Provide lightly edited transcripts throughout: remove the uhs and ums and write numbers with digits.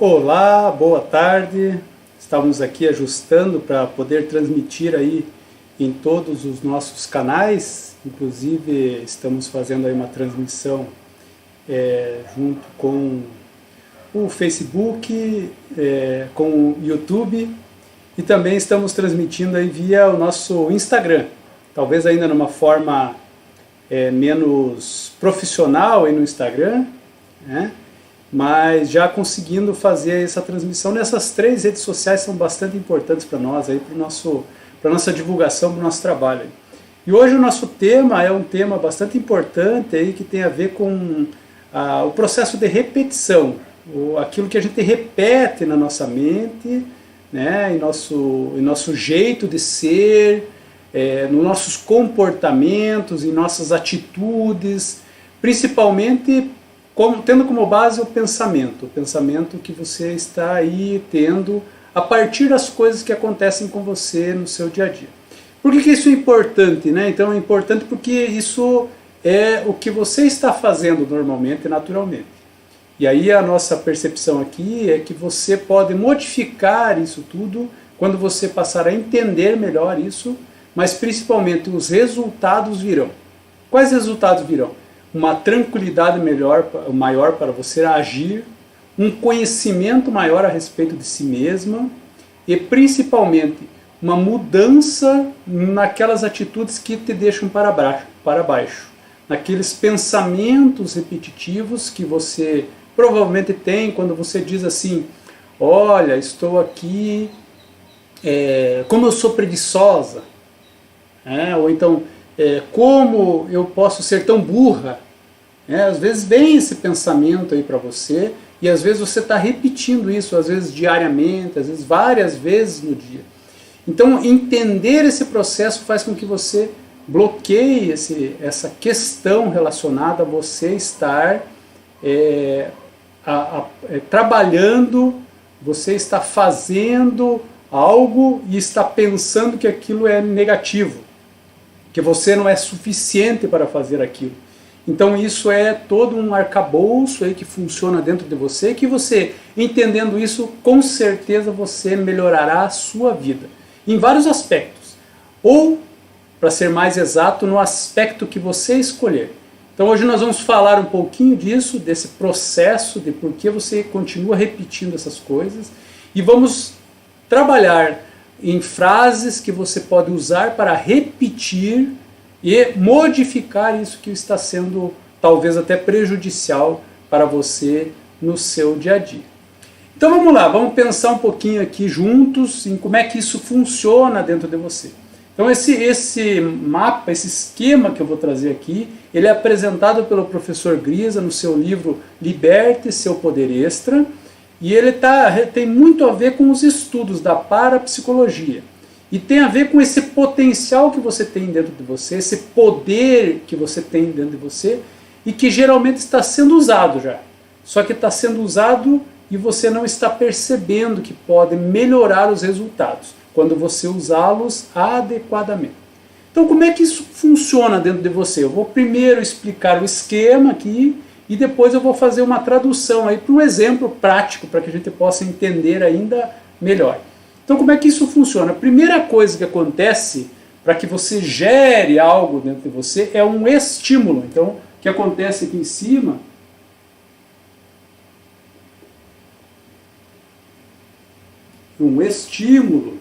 Olá, boa tarde. Estamos aqui ajustando para poder transmitir aí em todos os nossos canais. Inclusive estamos fazendo aí uma transmissão junto com o Facebook, com o YouTube, e também estamos transmitindo aí via o nosso Instagram. Talvez ainda numa forma menos profissional aí no Instagram, né? Mas já conseguindo fazer essa transmissão nessas 3 redes sociais são bastante importantes para nós, para a nossa divulgação, para o nosso trabalho. E hoje o nosso tema é um tema bastante importante aí, que tem a ver com o processo de repetição, aquilo que a gente repete na nossa mente, né, em nosso jeito de ser, nos nossos comportamentos, em nossas atitudes, principalmente tendo como base o pensamento que você está aí tendo a partir das coisas que acontecem com você no seu dia a dia. Por que isso é importante, né? Então é importante porque isso é o que você está fazendo normalmente, naturalmente. E aí a nossa percepção aqui é que você pode modificar isso tudo quando você passar a entender melhor isso, mas principalmente os resultados virão. Quais resultados virão? Uma tranquilidade maior para você agir, um conhecimento maior a respeito de si mesma e principalmente uma mudança naquelas atitudes que te deixam para baixo, naqueles pensamentos repetitivos que você provavelmente tem quando você diz assim: olha, estou aqui, como eu sou preguiçosa, ou então, como eu posso ser tão burra? Às vezes vem esse pensamento aí para você, e às vezes você está repetindo isso, às vezes diariamente, às vezes várias vezes no dia. Então entender esse processo faz com que você bloqueie essa questão relacionada a você estar trabalhando, você está fazendo algo e está pensando que aquilo é negativo, que você não é suficiente para fazer aquilo. Então isso é todo um arcabouço aí que funciona dentro de você, que você, entendendo isso, com certeza você melhorará a sua vida, em vários aspectos. Ou, para ser mais exato, no aspecto que você escolher. Então hoje nós vamos falar um pouquinho disso, desse processo, de por que você continua repetindo essas coisas, e vamos trabalhar em frases que você pode usar para repetir e modificar isso que está sendo talvez até prejudicial para você no seu dia a dia. Então vamos lá, vamos pensar um pouquinho aqui juntos em como é que isso funciona dentro de você. Então esse mapa, esse esquema que eu vou trazer aqui, ele é apresentado pelo professor Grisa no seu livro Liberte Seu Poder Extra, e ele tem muito a ver com os estudos da parapsicologia. E tem a ver com esse potencial que você tem dentro de você, esse poder que você tem dentro de você, e que geralmente está sendo usado já. Só que está sendo usado e você não está percebendo que pode melhorar os resultados, quando você usá-los adequadamente. Então como é que isso funciona dentro de você? Eu vou primeiro explicar o esquema aqui, e depois eu vou fazer uma tradução aí para um exemplo prático, para que a gente possa entender ainda melhor. Então como é que isso funciona? A primeira coisa que acontece para que você gere algo dentro de você é um estímulo. Então o que acontece aqui em cima um estímulo.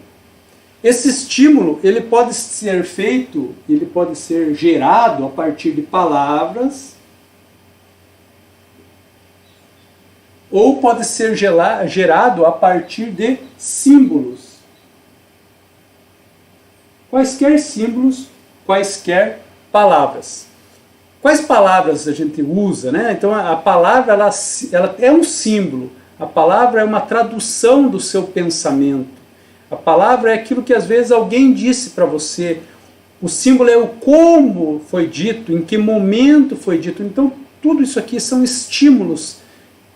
Esse estímulo ele pode ser feito, ele pode ser gerado a partir de palavras, ou pode ser gerado a partir de símbolos. Quaisquer símbolos, quaisquer palavras. Quais palavras a gente usa, né? Então a palavra ela é um símbolo, a palavra é uma tradução do seu pensamento. A palavra é aquilo que às vezes alguém disse para você. O símbolo é o como foi dito, em que momento foi dito. Então tudo isso aqui são estímulos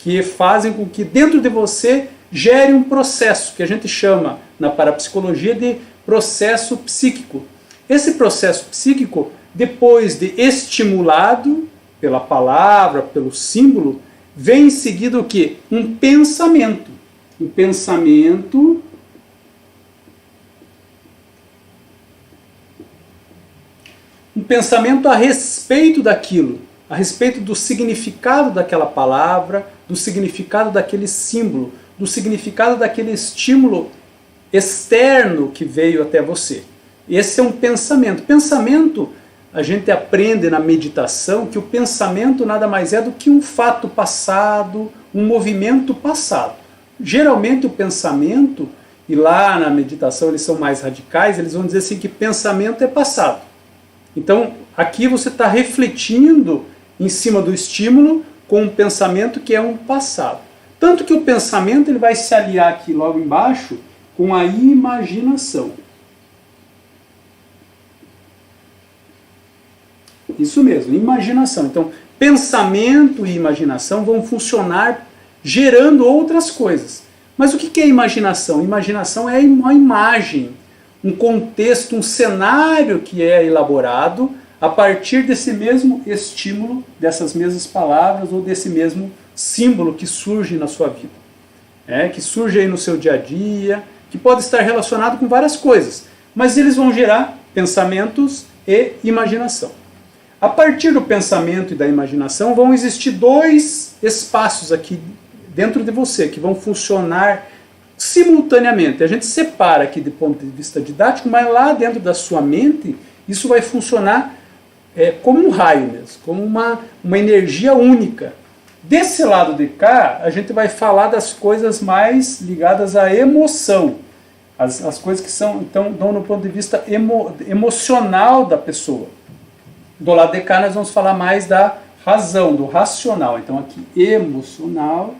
que fazem com que dentro de você gere um processo, que a gente chama na parapsicologia de processo psíquico. Esse processo psíquico, depois de estimulado pela palavra, pelo símbolo, vem em seguida o quê? Um pensamento. um pensamento a respeito daquilo, a respeito do significado daquela palavra, do significado daquele símbolo, do significado daquele estímulo externo que veio até você. Esse é um pensamento. Pensamento, a gente aprende na meditação que o pensamento nada mais é do que um fato passado, um movimento passado. Geralmente o pensamento, e lá na meditação eles são mais radicais, eles vão dizer assim que pensamento é passado. Então, aqui você está refletindo em cima do estímulo com um pensamento que é um passado. Tanto que o pensamento ele vai se aliar aqui logo embaixo com a imaginação. Isso mesmo, imaginação. Então, pensamento e imaginação vão funcionar gerando outras coisas. Mas o que é imaginação? Imaginação é uma imagem, um contexto, um cenário que é elaborado a partir desse mesmo estímulo, dessas mesmas palavras ou desse mesmo símbolo que surge na sua vida. Que surge aí no seu dia a dia, que pode estar relacionado com várias coisas, mas eles vão gerar pensamentos e imaginação. A partir do pensamento e da imaginação vão existir dois espaços aqui dentro de você que vão funcionar simultaneamente. A gente separa aqui do ponto de vista didático, mas lá dentro da sua mente isso vai funcionar como um raio mesmo, como uma energia única. Desse lado de cá, a gente vai falar das coisas mais ligadas à emoção, as coisas que são, então, no ponto de vista emocional da pessoa. Do lado de cá nós vamos falar mais da razão, do racional. Então aqui, emocional.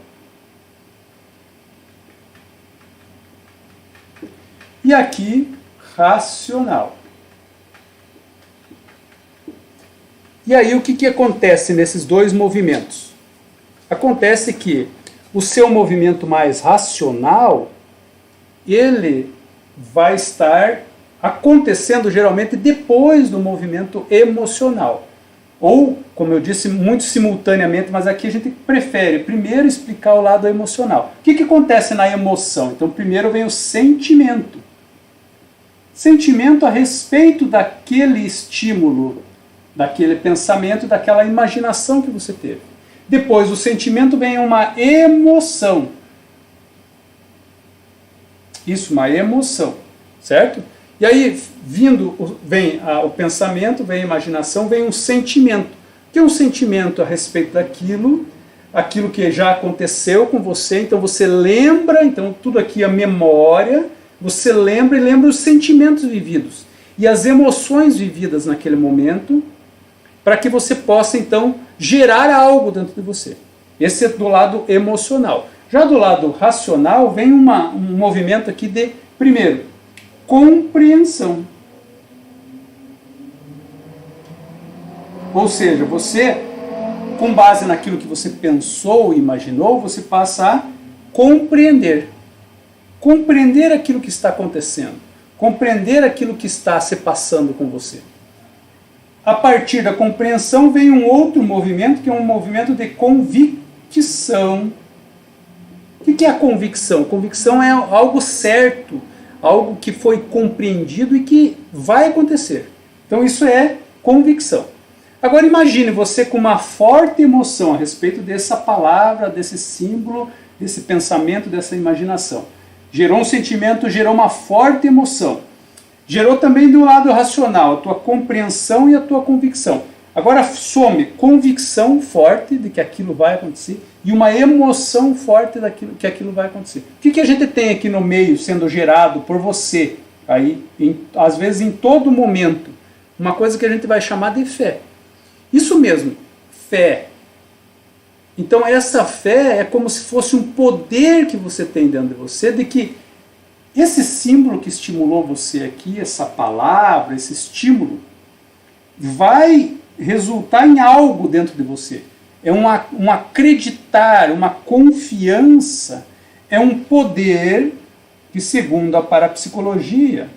E aqui, racional. E aí o que acontece nesses dois movimentos? Acontece que o seu movimento mais racional, ele vai estar acontecendo geralmente depois do movimento emocional. Ou, como eu disse, muito simultaneamente, mas aqui a gente prefere primeiro explicar o lado emocional. O que acontece na emoção? Então primeiro vem o sentimento. Sentimento a respeito daquele estímulo, daquele pensamento, daquela imaginação que você teve. Depois do sentimento vem uma emoção. Isso, uma emoção, certo? E aí, vem o pensamento, vem a imaginação, vem um sentimento. O que é um sentimento a respeito daquilo, aquilo que já aconteceu com você, então você lembra, então tudo aqui é memória, você lembra e lembra os sentimentos vividos e as emoções vividas naquele momento, para que você possa então gerar algo dentro de você. Esse é do lado emocional. Já do lado racional vem um movimento aqui de, primeiro, compreensão. Ou seja, você, com base naquilo que você pensou e imaginou, você passa a compreender. Compreender aquilo que está acontecendo. Compreender aquilo que está se passando com você. A partir da compreensão vem um outro movimento, que é um movimento de convicção. O que é a convicção? Convicção é algo certo, algo que foi compreendido e que vai acontecer. Então isso é convicção. Agora imagine você com uma forte emoção a respeito dessa palavra, desse símbolo, desse pensamento, dessa imaginação. Gerou um sentimento, gerou uma forte emoção. Gerou também do lado racional, a tua compreensão e a tua convicção. Agora some convicção forte de que aquilo vai acontecer e uma emoção forte daquilo que aquilo vai acontecer. O que a gente tem aqui no meio sendo gerado por você, aí, às vezes em todo momento? Uma coisa que a gente vai chamar de fé. Isso mesmo, fé. Então essa fé é como se fosse um poder que você tem dentro de você, de que esse símbolo que estimulou você aqui, essa palavra, esse estímulo, vai resultar em algo dentro de você. É um acreditar, uma confiança, é um poder que, segundo a parapsicologia,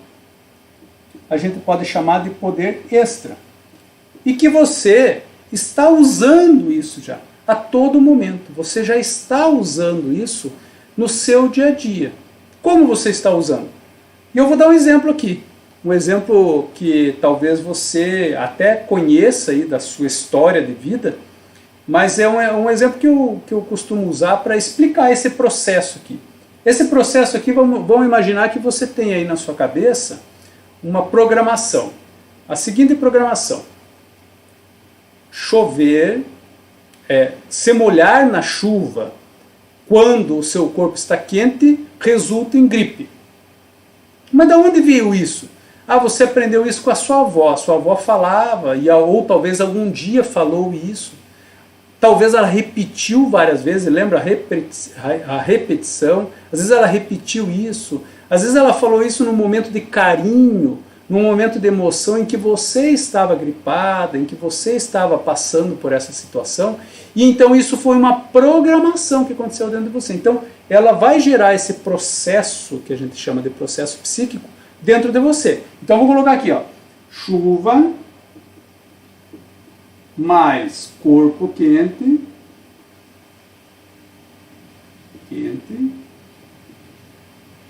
a gente pode chamar de poder extra. E que você está usando isso já, a todo momento. Você já está usando isso no seu dia a dia. Como você está usando? E eu vou dar um exemplo aqui. Um exemplo que talvez você até conheça aí da sua história de vida, mas é um exemplo que eu costumo usar para explicar esse processo aqui. Esse processo aqui, vamos imaginar que você tem aí na sua cabeça uma programação. A seguinte programação: chover, se molhar na chuva quando o seu corpo está quente, resulta em gripe. Mas de onde veio isso? Ah, você aprendeu isso com a sua avó falava, ou talvez algum dia falou isso. Talvez ela repetiu várias vezes, lembra a repetição? Às vezes ela repetiu isso, às vezes ela falou isso num momento de carinho, num momento de emoção em que você estava gripada, em que você estava passando por essa situação, e então isso foi uma programação que aconteceu dentro de você. Então ela vai gerar esse processo, que a gente chama de processo psíquico, dentro de você. Então vou colocar aqui, ó, chuva mais corpo quente,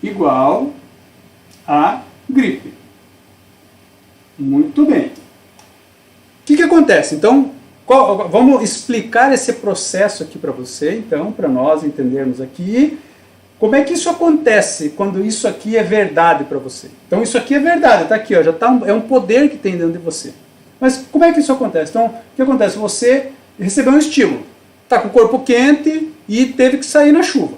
igual a gripe. Muito bem. O que acontece? Então, vamos explicar esse processo aqui para você, então, para nós entendermos aqui como é que isso acontece quando isso aqui é verdade para você. Então, isso aqui é verdade, está aqui, ó, já tá é um poder que tem dentro de você. Mas como é que isso acontece? Então, o que acontece? Você recebeu um estímulo, está com o corpo quente e teve que sair na chuva.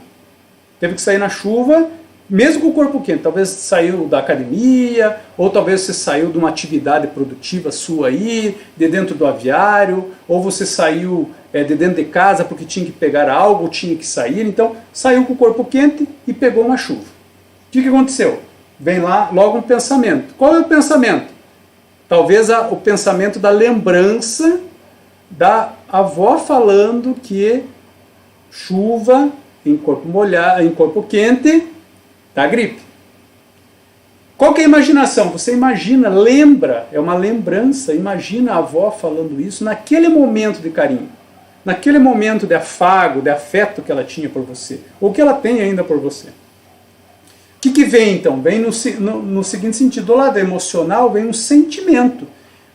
Teve que sair na chuva, mesmo com o corpo quente. Talvez saiu da academia, ou talvez você saiu de uma atividade produtiva sua aí, de dentro do aviário, ou você saiu de dentro de casa porque tinha que pegar algo, ou tinha que sair. Então, saiu com o corpo quente e pegou uma chuva. O que aconteceu? Vem lá logo um pensamento. Qual é o pensamento? Talvez o pensamento da lembrança da avó falando que chuva em corpo molhado, em corpo quente, dá gripe. Qual que é a imaginação? Você imagina, lembra, é uma lembrança, imagina a avó falando isso naquele momento de carinho, naquele momento de afago, de afeto que ela tinha por você, ou que ela tem ainda por você. O que vem então? Vem no seguinte sentido, do lado emocional vem um sentimento.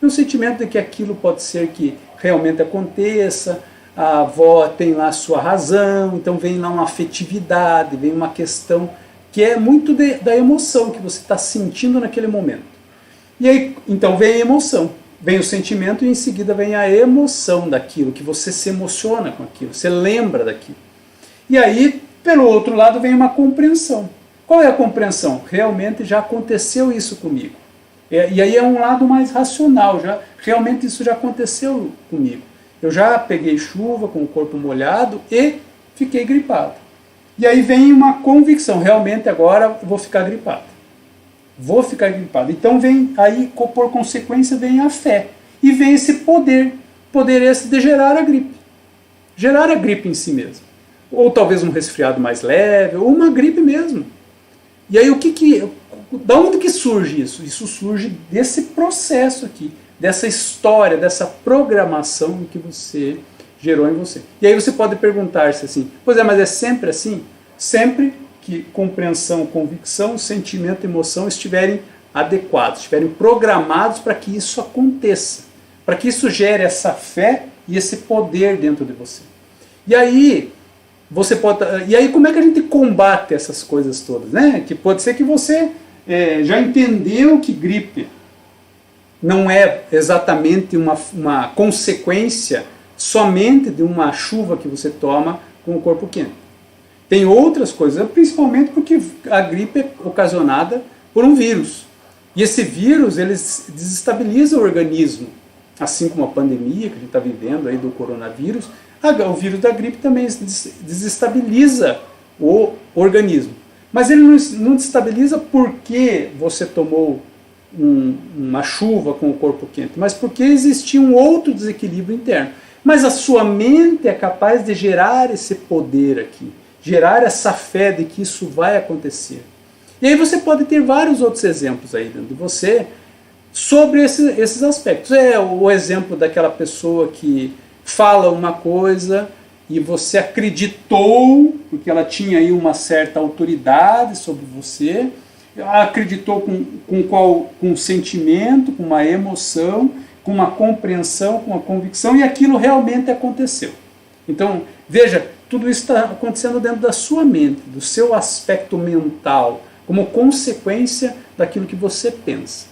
Um sentimento de que aquilo pode ser que realmente aconteça, a avó tem lá a sua razão, então vem lá uma afetividade, vem uma questão que é muito da emoção que você está sentindo naquele momento. E aí, então vem a emoção, vem o sentimento e em seguida vem a emoção daquilo, que você se emociona com aquilo, você lembra daquilo. E aí, pelo outro lado, vem uma compreensão. Qual é a compreensão? Realmente já aconteceu isso comigo. E aí é um lado mais racional, realmente isso já aconteceu comigo. Eu já peguei chuva com o corpo molhado e fiquei gripado. E aí vem uma convicção, realmente agora eu vou ficar gripado. Vou ficar gripado. Então vem aí, por consequência, vem a fé. E vem esse poder esse de gerar a gripe. Gerar a gripe em si mesmo. Ou talvez um resfriado mais leve, ou uma gripe mesmo. E aí da onde que surge isso? Isso surge desse processo aqui, dessa história, dessa programação que você gerou em você. E aí você pode perguntar-se assim, pois é, mas é sempre assim? Sempre que compreensão, convicção, sentimento e emoção estiverem adequados, estiverem programados para que isso aconteça, para que isso gere essa fé e esse poder dentro de você. E aí, como é que a gente combate essas coisas todas, né? Que pode ser que você já entendeu que gripe não é exatamente uma consequência somente de uma chuva que você toma com o corpo quente. Tem outras coisas, principalmente porque a gripe é ocasionada por um vírus. E esse vírus, ele desestabiliza o organismo, assim como a pandemia que a gente está vivendo aí do coronavírus. O vírus da gripe também desestabiliza o organismo. Mas ele não desestabiliza porque você tomou uma chuva com o corpo quente, mas porque existia um outro desequilíbrio interno. Mas a sua mente é capaz de gerar esse poder aqui, gerar essa fé de que isso vai acontecer. E aí você pode ter vários outros exemplos aí dentro de você sobre esses aspectos. O exemplo daquela pessoa que fala uma coisa e você acreditou, porque ela tinha aí uma certa autoridade sobre você, acreditou com sentimento, com uma emoção, com uma compreensão, com uma convicção, e aquilo realmente aconteceu. Então, veja, tudo isso está acontecendo dentro da sua mente, do seu aspecto mental, como consequência daquilo que você pensa.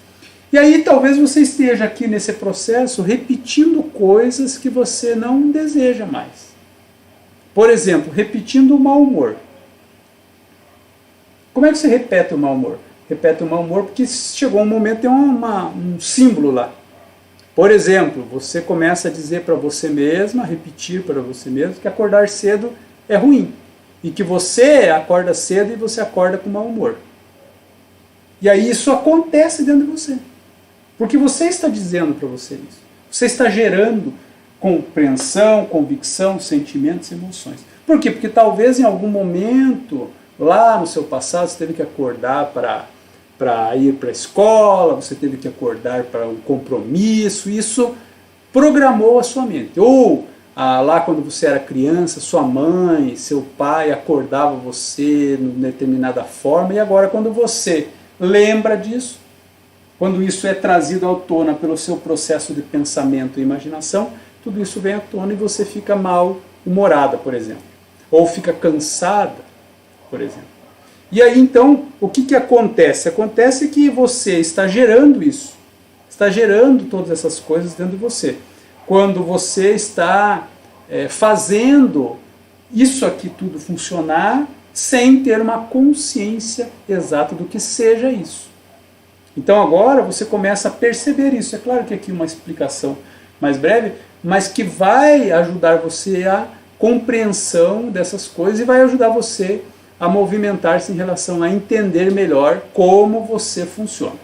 E aí talvez você esteja aqui nesse processo repetindo coisas que você não deseja mais. Por exemplo, repetindo o mau humor. Como é que você repete o mau humor? Repete o mau humor porque chegou um momento, tem um símbolo lá. Por exemplo, você começa a dizer para você mesma, repetir para você mesmo, que acordar cedo é ruim. E que você acorda cedo e você acorda com mau humor. E aí isso acontece dentro de você. Porque você está dizendo para você isso. Você está gerando compreensão, convicção, sentimentos, emoções. Por quê? Porque talvez em algum momento, lá no seu passado, você teve que acordar para ir para a escola, você teve que acordar para um compromisso, isso programou a sua mente. Ou lá quando você era criança, sua mãe, seu pai acordavam você de determinada forma, e agora quando você lembra disso, quando isso é trazido à tona pelo seu processo de pensamento e imaginação, tudo isso vem à tona e você fica mal-humorada, por exemplo. Ou fica cansada, por exemplo. E aí então, o que acontece? Acontece que você está gerando isso. Está gerando todas essas coisas dentro de você. Quando você está fazendo isso aqui tudo funcionar sem ter uma consciência exata do que seja isso. Então agora você começa a perceber isso. É claro que aqui uma explicação mais breve, mas que vai ajudar você a compreensão dessas coisas e vai ajudar você a movimentar-se em relação a entender melhor como você funciona.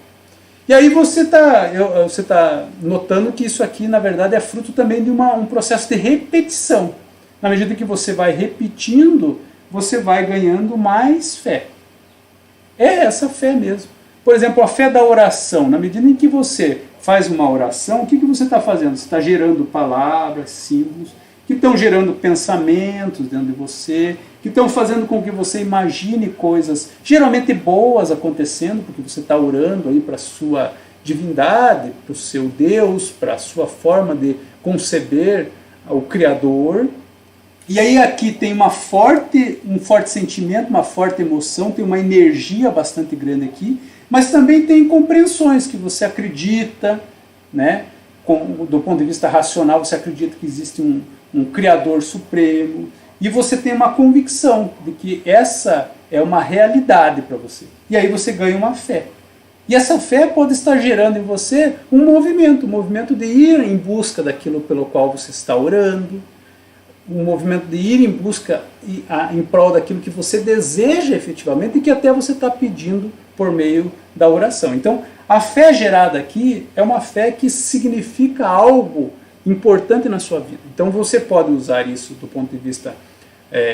E aí você está notando que isso aqui, na verdade, é fruto também de um processo de repetição. Na medida que você vai repetindo, você vai ganhando mais fé. É essa fé mesmo. Por exemplo, a fé da oração. Na medida em que você faz uma oração, o que você está fazendo? Você está gerando palavras, símbolos, que estão gerando pensamentos dentro de você, que estão fazendo com que você imagine coisas geralmente boas acontecendo, porque você está orando aí para a sua divindade, para o seu Deus, para a sua forma de conceber o Criador. E aí aqui tem um forte sentimento, uma forte emoção, tem uma energia bastante grande aqui, mas também tem compreensões que você acredita, né? Do ponto de vista racional, você acredita que existe um Criador Supremo, e você tem uma convicção de que essa é uma realidade para você. E aí você ganha uma fé. E essa fé pode estar gerando em você um movimento de ir em busca daquilo pelo qual você está orando, um movimento de ir em busca em prol daquilo que você deseja efetivamente e que até você está pedindo por meio da oração. Então, a fé gerada aqui é uma fé que significa algo importante na sua vida. Então, você pode usar isso do ponto de vista,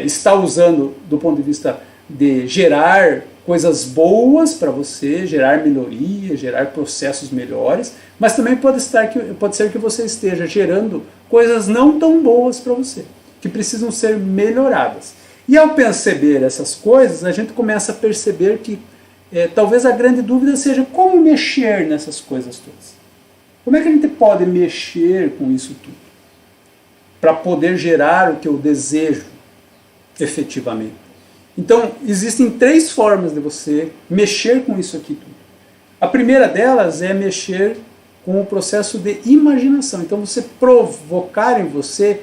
está usando do ponto de vista de gerar coisas boas para você, gerar melhoria, gerar processos melhores, mas também pode ser que você esteja gerando coisas não tão boas para você, que precisam ser melhoradas. E ao perceber essas coisas, a gente começa a perceber que talvez a grande dúvida seja como mexer nessas coisas todas. Como é que a gente pode mexer com isso tudo? Para poder gerar o que eu desejo efetivamente. Então, existem 3 formas de você mexer com isso aqui tudo. A primeira delas é mexer com o processo de imaginação. Então, você provocar em você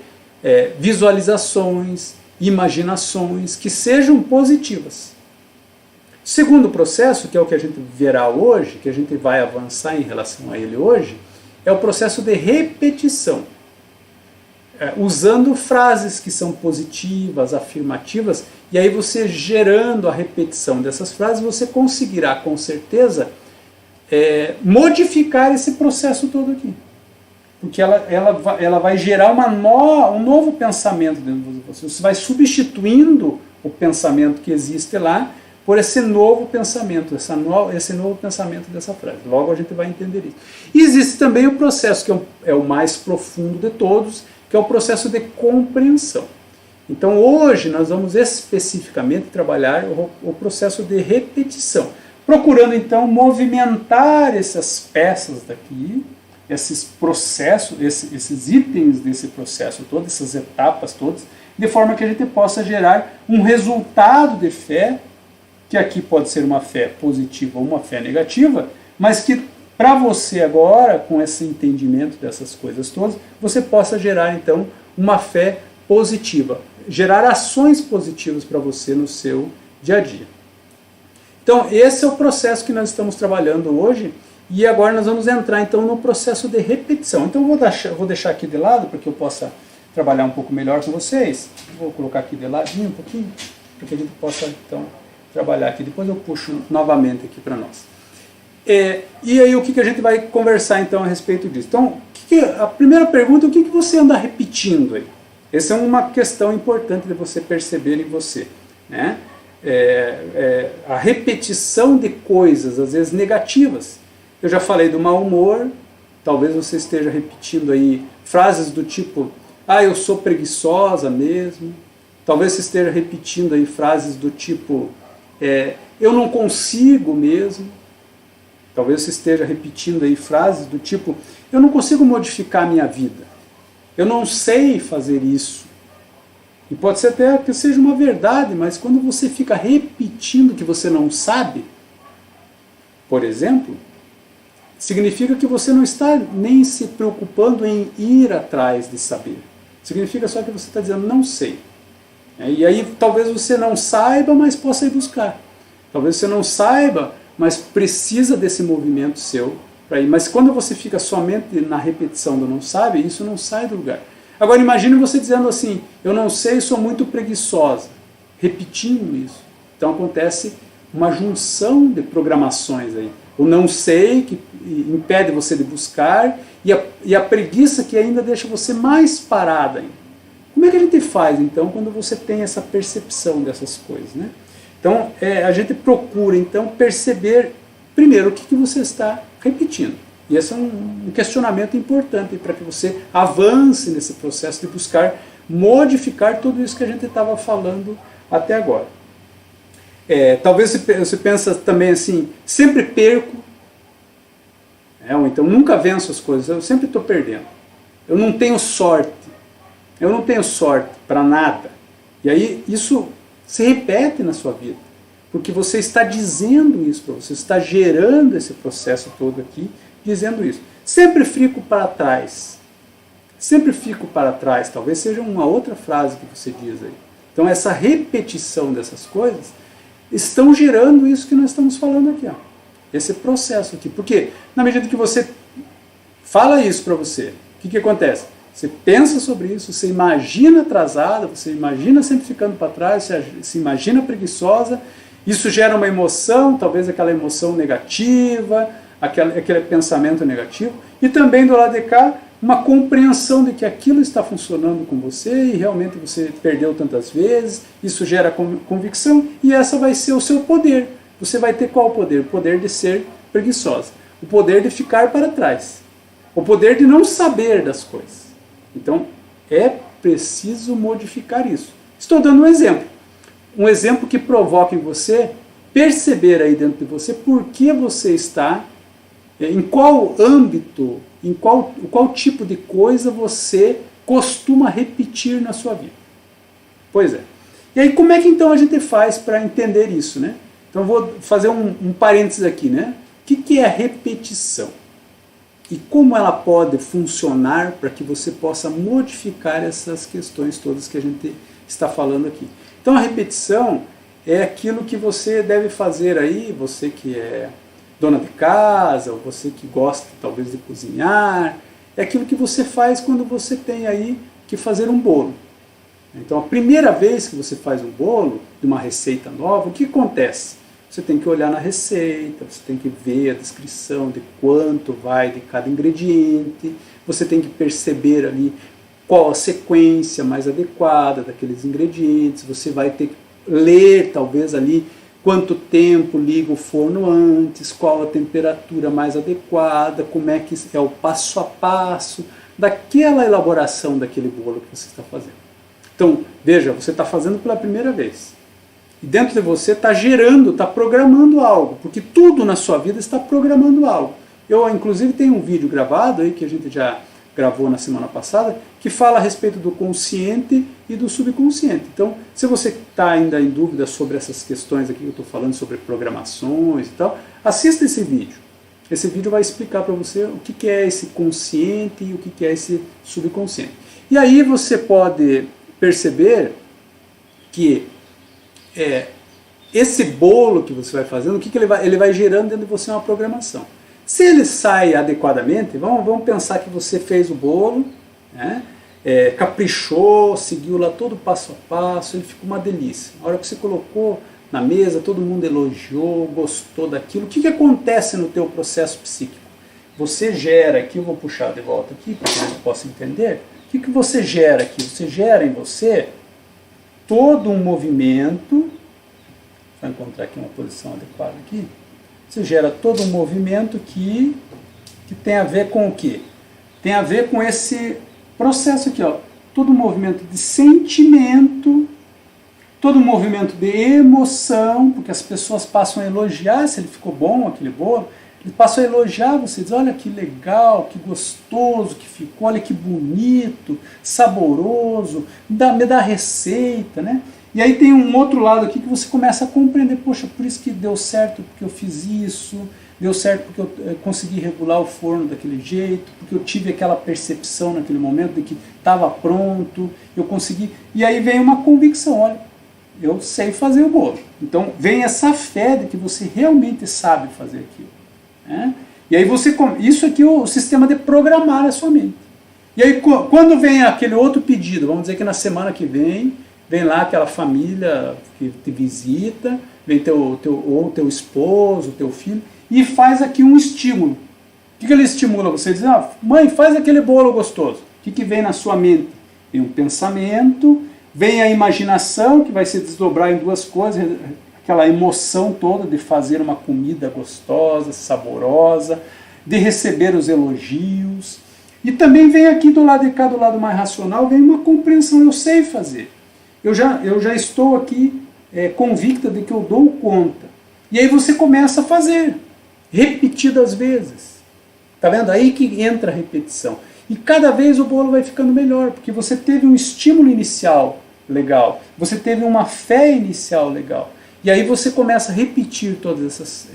visualizações, imaginações que sejam positivas. O segundo processo, que é o que a gente verá hoje, que a gente vai avançar em relação a ele hoje, é o processo de repetição. Usando frases que são positivas, afirmativas, e aí você gerando a repetição dessas frases, você conseguirá com certeza modificar esse processo todo aqui. Porque ela vai gerar um novo pensamento dentro de você. Você vai substituindo o pensamento que existe lá por esse novo pensamento, esse novo pensamento dessa frase. Logo a gente vai entender isso. E existe também o processo que é o mais profundo de todos, que é o processo de compreensão. Então hoje nós vamos especificamente trabalhar o processo de repetição, procurando então movimentar essas peças daqui, esses processos, esses itens desse processo todo, essas etapas todas, de forma que a gente possa gerar um resultado de fé, que aqui pode ser uma fé positiva ou uma fé negativa, mas que para você agora, com esse entendimento dessas coisas todas, você possa gerar então uma fé positiva, gerar ações positivas para você no seu dia a dia. Então esse é o processo que nós estamos trabalhando hoje, e agora nós vamos entrar então no processo de repetição. Então eu vou deixar aqui de lado para que eu possa trabalhar um pouco melhor com vocês. Vou colocar aqui de ladinho um pouquinho, para que a gente possa então trabalhar aqui. Depois eu puxo novamente aqui para nós. E aí o que a gente vai conversar então a respeito disso? Então, a primeira pergunta é o que você anda repetindo aí? Essa é uma questão importante de você perceber em você, né? A repetição de coisas, às vezes negativas. Eu já falei do mau humor, talvez você esteja repetindo aí frases do tipo, eu sou preguiçosa mesmo. Talvez você esteja repetindo aí frases do tipo, eu não consigo mesmo. Talvez você esteja repetindo aí frases do tipo, eu não consigo modificar a minha vida. Eu não sei fazer isso. E pode ser até que seja uma verdade, mas quando você fica repetindo que você não sabe, por exemplo, significa que você não está nem se preocupando em ir atrás de saber. Significa só que você está dizendo, não sei. E aí talvez você não saiba, mas possa ir buscar. Talvez você não saiba, mas precisa desse movimento seu para ir. Mas quando você fica somente na repetição do não sabe, isso não sai do lugar. Agora imagine você dizendo assim, eu não sei, sou muito preguiçosa. Repetindo isso. Então acontece uma junção de programações aí. O não sei, que impede você de buscar, e a preguiça que ainda deixa você mais parada ainda. Como é que a gente faz, então, quando você tem essa percepção dessas coisas, né? Então, a gente procura, então, perceber, primeiro, o que você está repetindo. E esse é um questionamento importante para que você avance nesse processo de buscar modificar tudo isso que a gente estava falando até agora. Talvez você pensa também assim, sempre perco, ou então nunca venço as coisas, eu sempre estou perdendo. Eu não tenho sorte para nada. E aí isso se repete na sua vida, porque você está dizendo isso para você, está gerando esse processo todo aqui, dizendo isso. Sempre fico para trás, talvez seja uma outra frase que você diz aí. Então essa repetição dessas coisas estão gerando isso que nós estamos falando aqui, esse processo aqui. Porque na medida que você fala isso para você, o que acontece? Você pensa sobre isso, você imagina atrasada, você imagina sempre ficando para trás, você se imagina preguiçosa, isso gera uma emoção, talvez aquela emoção negativa, aquele pensamento negativo, e também do lado de cá, uma compreensão de que aquilo está funcionando com você e realmente você perdeu tantas vezes, isso gera convicção e essa vai ser o seu poder. Você vai ter qual poder? O poder de ser preguiçosa, o poder de ficar para trás, o poder de não saber das coisas. Então é preciso modificar isso. Estou dando um exemplo que provoca em você perceber aí dentro de você por que você está, em qual âmbito, qual tipo de coisa você costuma repetir na sua vida. Pois é. E aí como é que então a gente faz para entender isso, né? Então eu vou fazer um parênteses aqui, né? O que é a repetição? E como ela pode funcionar para que você possa modificar essas questões todas que a gente está falando aqui. Então a repetição é aquilo que você deve fazer aí, você que é dona de casa, ou você que gosta talvez de cozinhar, é aquilo que você faz quando você tem aí que fazer um bolo. Então a primeira vez que você faz um bolo, de uma receita nova, o que acontece? Você tem que olhar na receita, você tem que ver a descrição de quanto vai de cada ingrediente, você tem que perceber ali qual a sequência mais adequada daqueles ingredientes, você vai ter que ler talvez ali quanto tempo liga o forno antes, qual a temperatura mais adequada, como é que o passo a passo daquela elaboração daquele bolo que você está fazendo. Então, veja, você está fazendo pela primeira vez. E dentro de você está gerando, está programando algo, porque tudo na sua vida está programando algo. Eu, inclusive, tenho um vídeo gravado aí, que a gente já gravou na semana passada, que fala a respeito do consciente e do subconsciente. Então, se você está ainda em dúvida sobre essas questões aqui que eu estou falando, sobre programações e tal, assista esse vídeo. Esse vídeo vai explicar para você o que é esse consciente e o que é esse subconsciente. E aí você pode perceber que esse bolo que você vai fazendo, o que ele vai gerando dentro de você uma programação. Se ele sai adequadamente, vamos pensar que você fez o bolo, né, caprichou, seguiu lá todo passo a passo, ele ficou uma delícia. A hora que você colocou na mesa, todo mundo elogiou, gostou daquilo. O que acontece no teu processo psíquico? Você gera aqui, eu vou puxar de volta aqui para que você possa entender. O que você gera aqui? Você gera em você todo um movimento, vou encontrar aqui uma posição adequada aqui, você gera todo um movimento que tem a ver com o quê? Tem a ver com esse processo aqui, ó, todo um movimento de sentimento, todo um movimento de emoção, porque as pessoas passam a elogiar se ele ficou bom, aquele bolo, eles passam a elogiar você, diz, olha que legal, que gostoso que ficou, olha que bonito, saboroso, me dá receita, né? E aí tem um outro lado aqui que você começa a compreender, poxa, por isso que deu certo porque eu fiz isso, deu certo porque eu consegui regular o forno daquele jeito, porque eu tive aquela percepção naquele momento de que estava pronto, eu consegui. E aí vem uma convicção, olha, eu sei fazer o bolo. Então vem essa fé de que você realmente sabe fazer aquilo. Né? E aí isso aqui é o sistema de programar a sua mente. E aí quando vem aquele outro pedido, vamos dizer que na semana que vem lá aquela família que te visita, vem ou teu esposo, teu filho, e faz aqui um estímulo. O que ele estimula? Você diz, mãe, faz aquele bolo gostoso. O que vem na sua mente? Vem um pensamento, vem a imaginação, que vai se desdobrar em duas coisas, aquela emoção toda de fazer uma comida gostosa, saborosa, de receber os elogios. E também vem aqui do lado de cá, do lado mais racional, vem uma compreensão, eu sei fazer. Eu já estou aqui convicta de que eu dou conta. E aí você começa a fazer, repetidas vezes. Está vendo? Aí que entra a repetição. E cada vez o bolo vai ficando melhor, porque você teve um estímulo inicial legal, você teve uma fé inicial legal. E aí você começa a repetir todas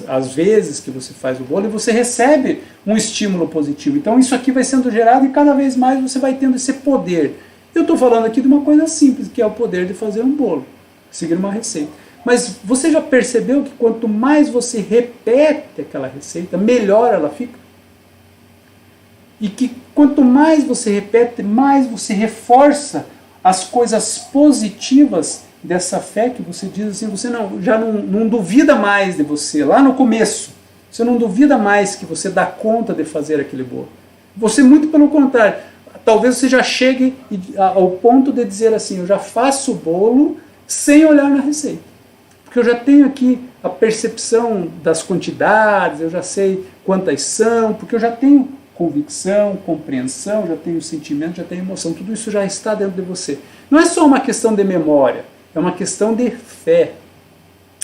as vezes que você faz o bolo e você recebe um estímulo positivo. Então isso aqui vai sendo gerado e cada vez mais você vai tendo esse poder. Eu estou falando aqui de uma coisa simples, que é o poder de fazer um bolo, seguir uma receita. Mas você já percebeu que quanto mais você repete aquela receita, melhor ela fica? E que quanto mais você repete, mais você reforça as coisas positivas dessa fé que você diz assim, você já não duvida mais de você, lá no começo, você não duvida mais que você dá conta de fazer aquele bolo. Você, muito pelo contrário, talvez você já chegue ao ponto de dizer assim, eu já faço o bolo sem olhar na receita. Porque eu já tenho aqui a percepção das quantidades, eu já sei quantas são, porque eu já tenho convicção, compreensão, já tenho sentimento, já tenho emoção, tudo isso já está dentro de você. Não é só uma questão de memória, é uma questão de fé,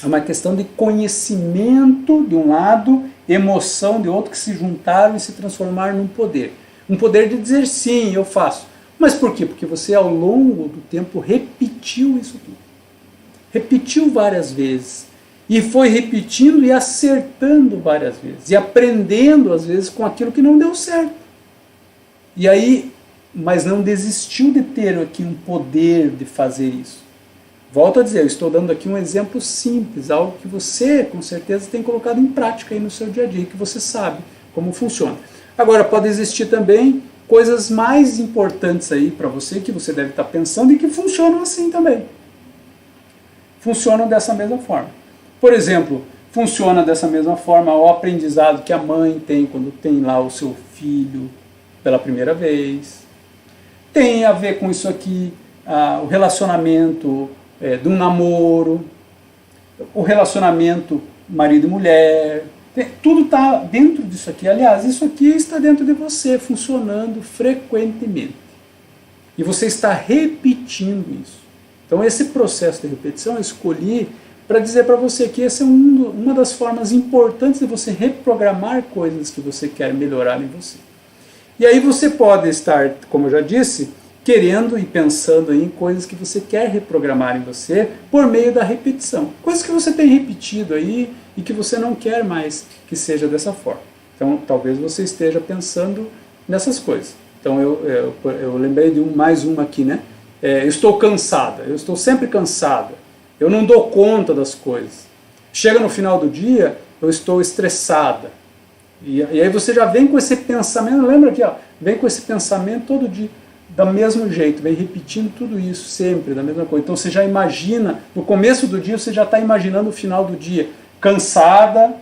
é uma questão de conhecimento de um lado, emoção de outro, que se juntaram e se transformaram num poder. Um poder de dizer sim, eu faço. Mas por quê? Porque você ao longo do tempo repetiu isso tudo. Repetiu várias vezes. E foi repetindo e acertando várias vezes. E aprendendo às vezes com aquilo que não deu certo. E aí, mas não desistiu de ter aqui um poder de fazer isso. Volto a dizer, eu estou dando aqui um exemplo simples, algo que você com certeza tem colocado em prática aí no seu dia a dia, que você sabe como funciona. Agora, pode existir também coisas mais importantes aí para você, que você deve estar pensando e que funcionam assim também. Funcionam dessa mesma forma. Por exemplo, funciona dessa mesma forma o aprendizado que a mãe tem quando tem lá o seu filho pela primeira vez. Tem a ver com isso aqui, o relacionamento de um namoro, o relacionamento marido e mulher. Tudo está dentro disso aqui. Aliás, isso aqui está dentro de você, funcionando frequentemente. E você está repetindo isso. Então esse processo de repetição eu escolhi para dizer para você que essa é uma das formas importantes de você reprogramar coisas que você quer melhorar em você. E aí você pode estar, como eu já disse, querendo e pensando em coisas que você quer reprogramar em você por meio da repetição. Coisas que você tem repetido aí e que você não quer mais que seja dessa forma. Então talvez você esteja pensando nessas coisas. Então eu lembrei de mais uma aqui, né? Eu estou cansada, eu estou sempre cansada, eu não dou conta das coisas. Chega no final do dia, eu estou estressada. E aí você já vem com esse pensamento, lembra aqui, ó, vem com esse pensamento todo dia, do mesmo jeito, vem repetindo tudo isso sempre, da mesma coisa. Então você já imagina, no começo do dia você já está imaginando o final do dia, cansada,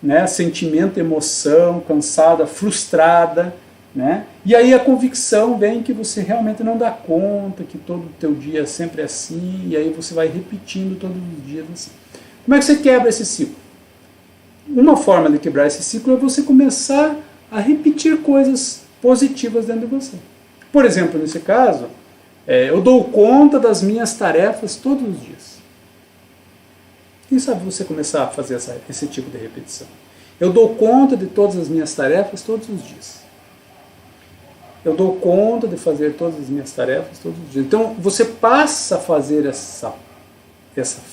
né, sentimento, emoção, cansada, frustrada, né? E aí a convicção vem que você realmente não dá conta, que todo o teu dia é sempre assim, e aí você vai repetindo todos os dias assim. Como é que você quebra esse ciclo? Uma forma de quebrar esse ciclo é você começar a repetir coisas positivas dentro de você. Por exemplo, nesse caso, eu dou conta das minhas tarefas todos os dias. Quem sabe você começar a fazer esse tipo de repetição? Eu dou conta de todas as minhas tarefas todos os dias. Eu dou conta de fazer todas as minhas tarefas todos os dias. Então você passa a fazer essa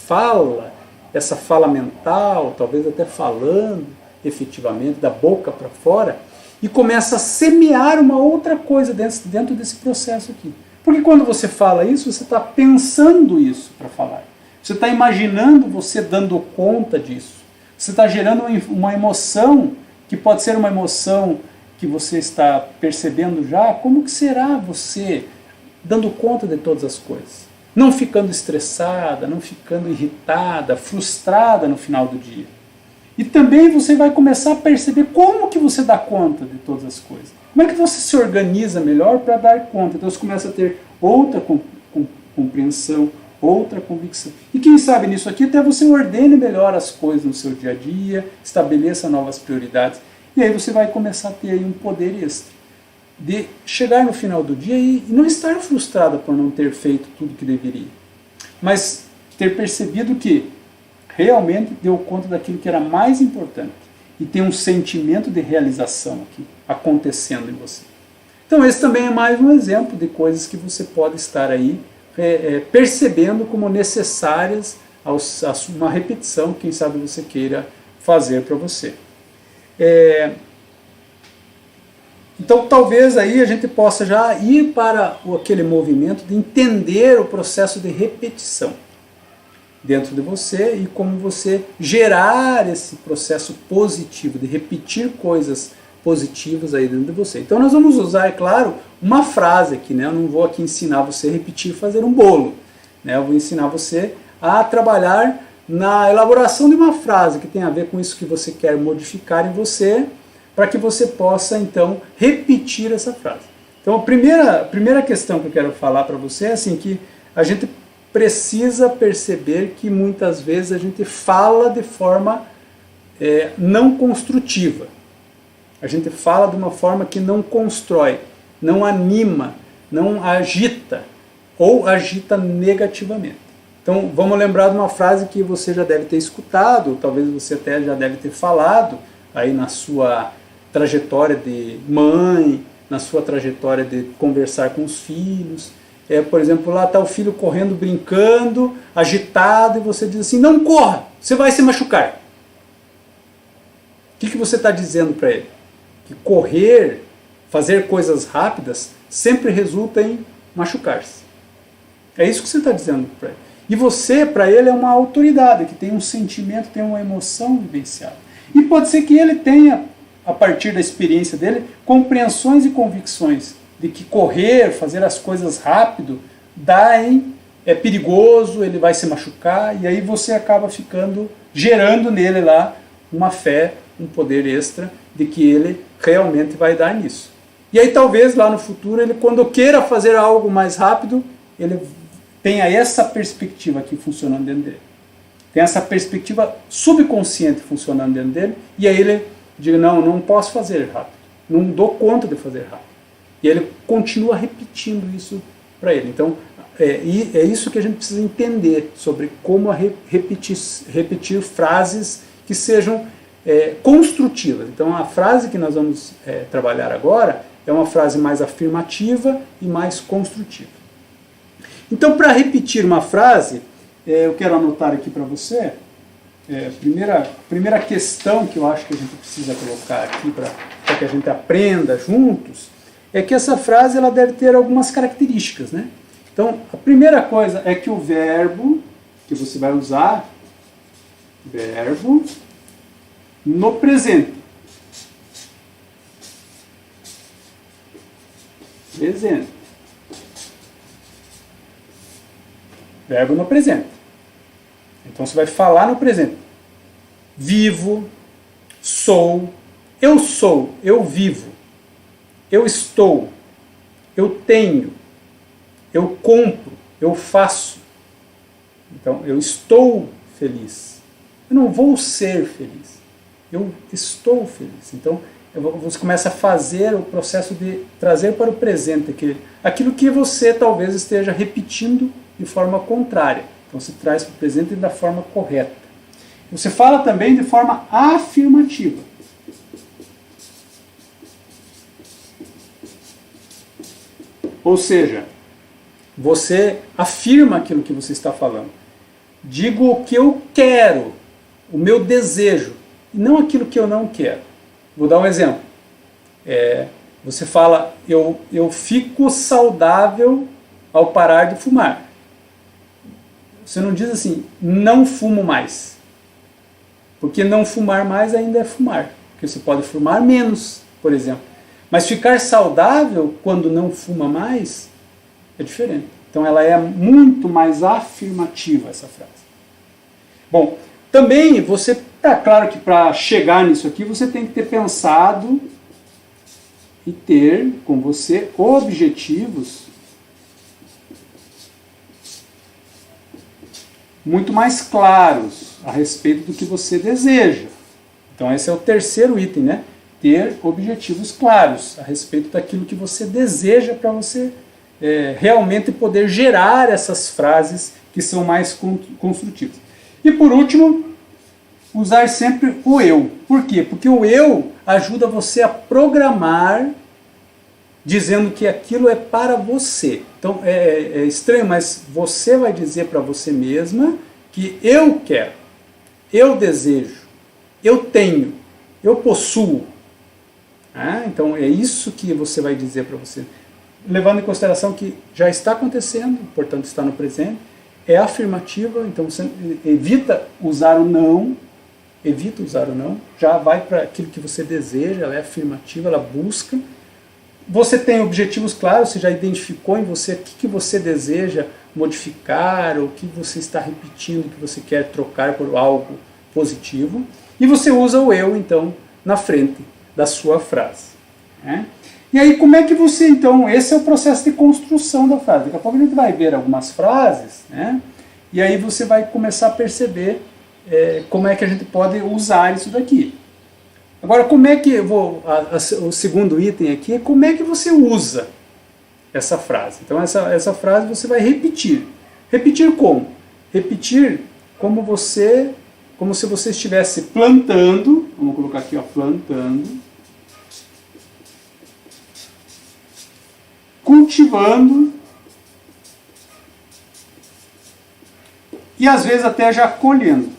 fala mental, talvez até falando efetivamente, da boca para fora, e começa a semear uma outra coisa dentro desse processo aqui. Porque quando você fala isso, você está pensando isso para falar. Você está imaginando você dando conta disso. Você está gerando uma emoção, que pode ser uma emoção que você está percebendo já. Como que será você dando conta de todas as coisas? Não ficando estressada, não ficando irritada, frustrada no final do dia. E também você vai começar a perceber como que você dá conta de todas as coisas. Como é que você se organiza melhor para dar conta? Então você começa a ter outra compreensão, outra convicção. E quem sabe nisso aqui até você ordene melhor as coisas no seu dia a dia, estabeleça novas prioridades. E aí você vai começar a ter aí um poder extra de chegar no final do dia e não estar frustrada por não ter feito tudo que deveria, mas ter percebido que realmente deu conta daquilo que era mais importante e tem um sentimento de realização aqui acontecendo em você. Então esse também é mais um exemplo de coisas que você pode estar aí percebendo como necessárias a uma repetição, quem sabe você queira fazer para você. Então talvez aí a gente possa já ir para aquele movimento de entender o processo de repetição dentro de você e como você gerar esse processo positivo, de repetir coisas positivas aí dentro de você. Então nós vamos usar, é claro, uma frase aqui, né? Eu não vou aqui ensinar você a repetir e fazer um bolo, né? Eu vou ensinar você a trabalhar na elaboração de uma frase que tem a ver com isso que você quer modificar em você, para que você possa, então, repetir essa frase. Então, a primeira questão que eu quero falar para você é assim, que a gente precisa perceber que muitas vezes a gente fala de forma não construtiva. A gente fala de uma forma que não constrói, não anima, não agita, ou agita negativamente. Então, vamos lembrar de uma frase que você já deve ter escutado, talvez você até já deve ter falado aí na sua trajetória de mãe, na sua trajetória de conversar com os filhos. Por exemplo, lá está o filho correndo, brincando, agitado, e você diz assim, não corra, você vai se machucar. O que você está dizendo para ele? Que correr, fazer coisas rápidas, sempre resulta em machucar-se. É isso que você está dizendo para ele. E você, para ele, é uma autoridade, que tem um sentimento, tem uma emoção vivenciada. E pode ser que ele tenha, a partir da experiência dele, compreensões e convicções de que correr, fazer as coisas rápido, é perigoso, ele vai se machucar, e aí você acaba gerando nele lá uma fé, um poder extra, de que ele realmente vai dar nisso. E aí talvez lá no futuro, ele quando queira fazer algo mais rápido, ele tenha essa perspectiva aqui funcionando dentro dele. Tem essa perspectiva subconsciente funcionando dentro dele, e aí ele diz, não posso fazer rápido, não dou conta de fazer rápido. E ele continua repetindo isso para ele. Então, é isso que a gente precisa entender sobre como repetir frases que sejam construtivas. Então, a frase que nós vamos trabalhar agora é uma frase mais afirmativa e mais construtiva. Então, para repetir uma frase, eu quero anotar aqui para você, primeira questão que eu acho que a gente precisa colocar aqui para que a gente aprenda juntos, é que essa frase ela deve ter algumas características, né? Então, a primeira coisa é que o verbo que você vai usar, verbo no presente. Presente. Verbo no presente. Então você vai falar no presente. Vivo, sou, eu vivo, eu estou, eu tenho, eu compro, eu faço. Então, eu estou feliz. Eu não vou ser feliz. Eu estou feliz. Então, você começa a fazer o processo de trazer para o presente aquilo que você talvez esteja repetindo de forma contrária. Então, você traz para o presente da forma correta. Você fala também de forma afirmativa. Ou seja, você afirma aquilo que você está falando. Digo o que eu quero, o meu desejo, e não aquilo que eu não quero. Vou dar um exemplo. Você fala, eu fico saudável ao parar de fumar. Você não diz assim, não fumo mais. Porque não fumar mais ainda é fumar. Porque você pode fumar menos, por exemplo. Mas ficar saudável quando não fuma mais é diferente. Então ela é muito mais afirmativa, essa frase. Bom, também você, claro que para chegar nisso aqui, você tem que ter pensado e ter com você objetivos muito mais claros a respeito do que você deseja. Então esse é o terceiro item, né? Ter objetivos claros a respeito daquilo que você deseja para você realmente poder gerar essas frases que são mais construtivas. E por último, usar sempre o eu. Por quê? Porque o eu ajuda você a programar dizendo que aquilo é para você. Então é estranho, mas você vai dizer para você mesma que eu quero, eu desejo, eu tenho, eu possuo. Então é isso que você vai dizer para você. Levando em consideração que já está acontecendo, portanto está no presente, é afirmativa, então você evita usar o não, já vai para aquilo que você deseja, ela é afirmativa, ela busca. Você tem objetivos claros, você já identificou em você o que você deseja modificar, ou o que você está repetindo, que você quer trocar por algo positivo. E você usa o eu, então, na frente da sua frase. E aí, como é que você, então, esse é o processo de construção da frase. Daqui a pouco a gente vai ver algumas frases, e aí você vai começar a perceber como é que a gente pode usar isso daqui. Agora, como é que o segundo item aqui é como é que você usa essa frase. Então, essa frase você vai repetir. Repetir como? Repetir como se você estivesse plantando, vamos colocar aqui, ó, plantando, cultivando e às vezes até já colhendo.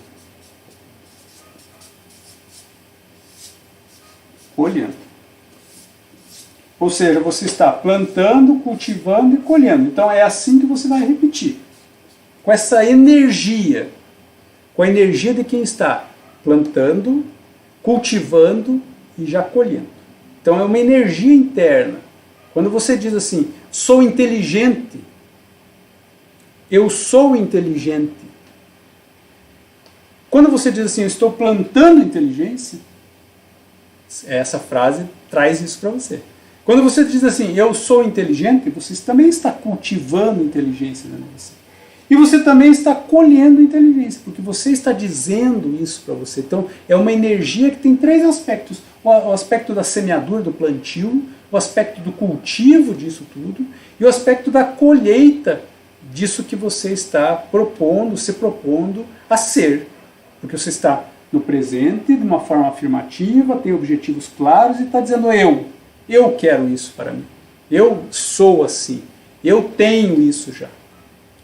Ou seja, você está plantando, cultivando e colhendo. Então é assim que você vai repetir. Com essa energia, com a energia de quem está plantando, cultivando e já colhendo. Então é uma energia interna. Quando você diz assim, sou inteligente, eu sou inteligente. Quando você diz assim, eu estou plantando inteligência, essa frase traz isso para você. Quando você diz assim, eu sou inteligente, você também está cultivando inteligência dentro de você. E você também está colhendo inteligência, porque você está dizendo isso para você. Então, é uma energia que tem três aspectos. O aspecto da semeadura, do plantio, o o aspecto do cultivo disso tudo e o aspecto da colheita disso que você está propondo, se propondo a ser. Porque você está no presente, de uma forma afirmativa, tem objetivos claros e está dizendo eu quero isso para mim. Eu sou assim, eu tenho isso já.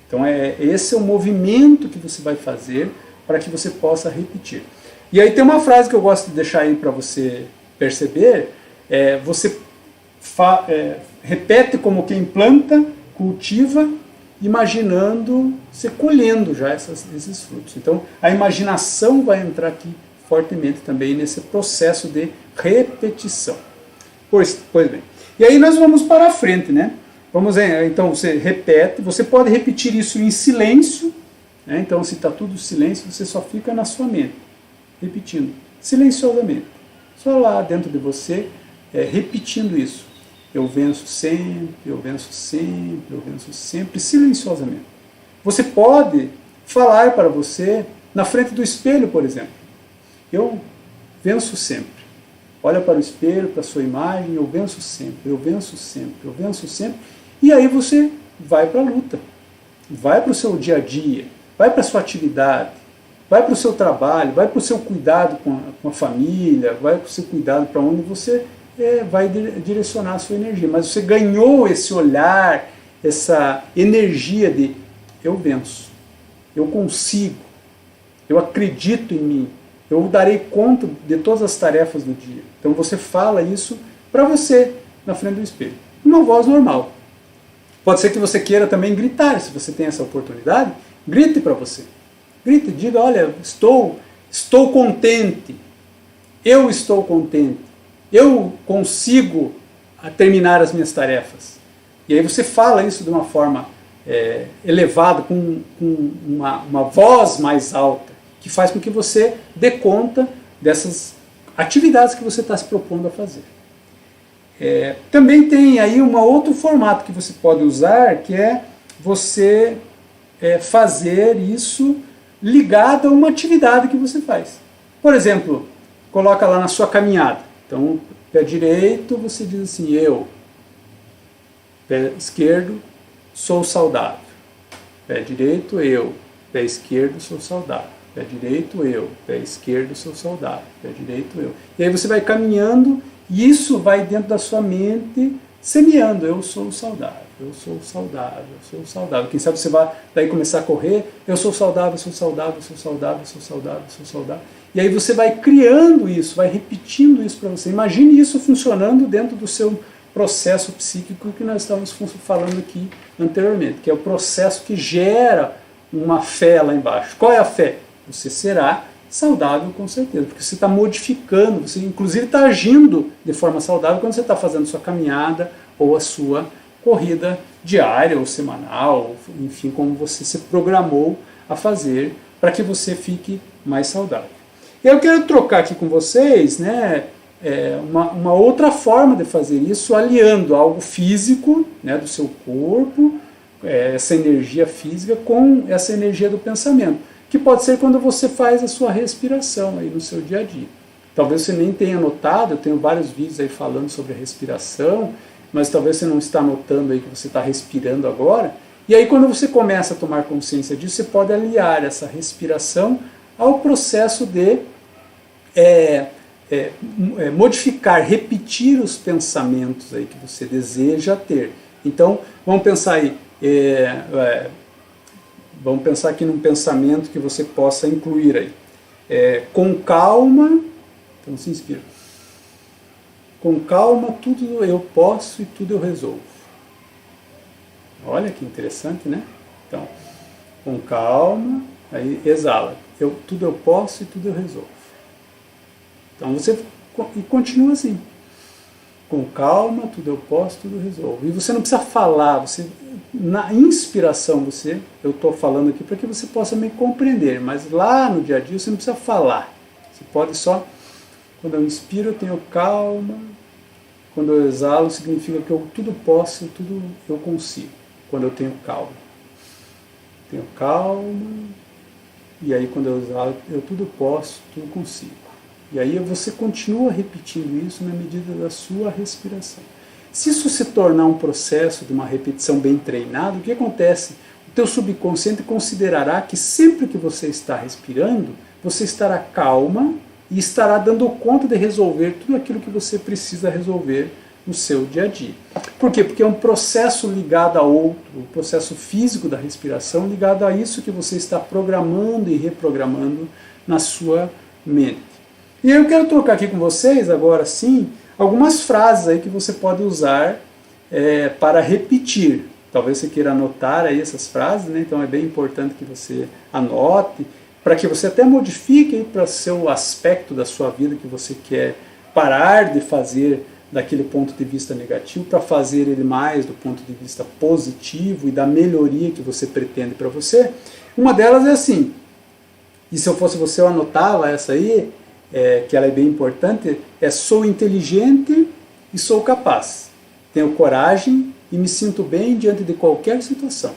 Então esse é o movimento que você vai fazer para que você possa repetir. E aí tem uma frase que eu gosto de deixar aí para você perceber, você repete como quem planta, cultiva, imaginando, você colhendo já esses frutos. Então a imaginação vai entrar aqui fortemente também nesse processo de repetição. Pois bem. E aí nós vamos para a frente, né? Então você repete, você pode repetir isso em silêncio, né? Então se está tudo silêncio, você só fica na sua mente, repetindo, silenciosamente. Só lá dentro de você, repetindo isso. Eu venço sempre, eu venço sempre, eu venço sempre, silenciosamente. Você pode falar para você na frente do espelho, por exemplo. Eu venço sempre. Olha para o espelho, para a sua imagem, eu venço sempre, eu venço sempre, eu venço sempre. E aí você vai para a luta. Vai para o seu dia a dia, vai para a sua atividade, vai para o seu trabalho, vai para o seu cuidado com a família, vai para o seu cuidado para onde você vai direcionar a sua energia. Mas você ganhou esse olhar, essa energia de eu venço, eu consigo, eu acredito em mim, eu darei conta de todas as tarefas do dia. Então você fala isso para você na frente do espelho. Uma voz normal. Pode ser que você queira também gritar, se você tem essa oportunidade, grite para você. Grite, diga, olha, estou contente, eu estou contente, eu consigo terminar as minhas tarefas. E aí você fala isso de uma forma elevada, com uma voz mais alta, que faz com que você dê conta dessas atividades que você está se propondo a fazer. Também tem aí um outro formato que você pode usar, que é você fazer isso ligado a uma atividade que você faz. Por exemplo, coloca lá na sua caminhada. Então, pé direito, você diz assim, eu. Pé esquerdo, sou saudável. Pé direito, eu. Pé esquerdo, sou saudável. Pé direito, eu. Pé esquerdo, sou saudável. Pé direito, eu. E aí você vai caminhando e isso vai dentro da sua mente semeando. Eu sou saudável, eu sou saudável, eu sou saudável. Quem sabe você vai daí começar a correr. Eu sou saudável, sou saudável, sou saudável, sou saudável, sou saudável. E aí você vai criando isso, vai repetindo isso para você. Imagine isso funcionando dentro do seu processo psíquico que nós estávamos falando aqui anteriormente, que é o processo que gera uma fé lá embaixo. Qual é a fé? Você será saudável com certeza, porque você está modificando, você inclusive está agindo de forma saudável quando você está fazendo sua caminhada ou a sua corrida diária ou semanal, enfim, como você se programou a fazer para que você fique mais saudável. Eu quero trocar aqui com vocês, né, uma outra forma de fazer isso, aliando algo físico, né, do seu corpo, essa energia física com essa energia do pensamento, que pode ser quando você faz a sua respiração aí no seu dia a dia. Talvez você nem tenha notado, eu tenho vários vídeos aí falando sobre a respiração, mas talvez você não está notando aí que você está respirando agora. E aí quando você começa a tomar consciência disso, você pode aliar essa respiração ao processo de modificar, repetir os pensamentos aí que você deseja ter. Então, vamos pensar aí, vamos pensar aqui num pensamento que você possa incluir aí. Com calma, então se inspira. Com calma, tudo eu posso e tudo eu resolvo. Olha que interessante, né? Então, com calma, aí exala. Tudo eu posso e tudo eu resolvo. Então você continua assim. Com calma, tudo eu posso, tudo eu resolvo. E você não precisa falar, na inspiração eu estou falando aqui para que você possa me compreender, mas lá no dia a dia você não precisa falar. Você pode só, quando eu inspiro eu tenho calma, quando eu exalo significa que eu tudo posso, tudo eu consigo, quando eu tenho calma. Tenho calma, e aí quando eu exalo eu tudo posso, tudo consigo. E aí você continua repetindo isso na medida da sua respiração. Se isso se tornar um processo de uma repetição bem treinada, o que acontece? O teu subconsciente considerará que sempre que você está respirando, você estará calma e estará dando conta de resolver tudo aquilo que você precisa resolver no seu dia a dia. Por quê? Porque é um processo ligado a outro, o processo físico da respiração ligado a isso que você está programando e reprogramando na sua mente. E eu quero trocar aqui com vocês, agora sim, algumas frases aí que você pode usar para repetir. Talvez você queira anotar aí essas frases, né? Então é bem importante que você anote, para que você até modifique para o seu aspecto da sua vida que você quer parar de fazer daquele ponto de vista negativo para fazer ele mais do ponto de vista positivo e da melhoria que você pretende para você. Uma delas é assim, e se eu fosse você eu anotava essa aí, que ela é bem importante, sou inteligente e sou capaz, tenho coragem e me sinto bem diante de qualquer situação.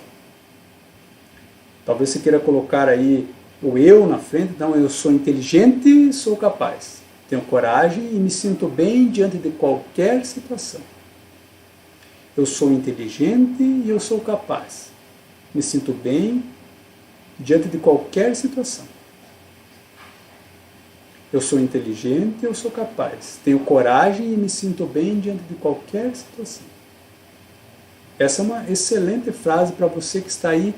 Talvez você queira colocar aí o eu na frente, então eu sou inteligente e sou capaz, tenho coragem e me sinto bem diante de qualquer situação. Eu sou inteligente e eu sou capaz, me sinto bem diante de qualquer situação. Eu sou inteligente e eu sou capaz, tenho coragem e me sinto bem diante de qualquer situação. Essa é uma excelente frase para você que está aí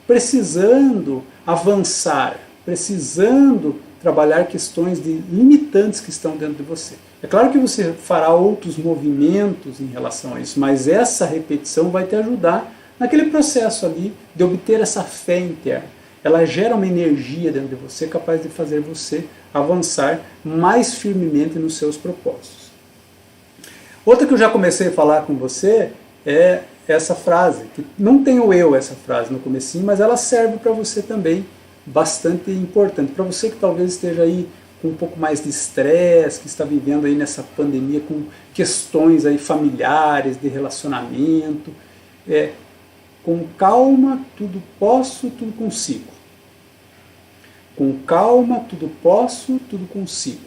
precisando avançar, precisando trabalhar questões de limitantes que estão dentro de você. É claro que você fará outros movimentos em relação a isso, mas essa repetição vai te ajudar naquele processo ali de obter essa fé interna. Ela gera uma energia dentro de você capaz de fazer você avançar mais firmemente nos seus propósitos. Outra que eu já comecei a falar com você é essa frase, que não tem o eu essa frase no comecinho, mas ela serve para você também, bastante importante. Para você que talvez esteja aí com um pouco mais de estresse, que está vivendo aí nessa pandemia com questões aí familiares, de relacionamento, com calma tudo posso, tudo consigo. Com calma tudo posso, tudo consigo.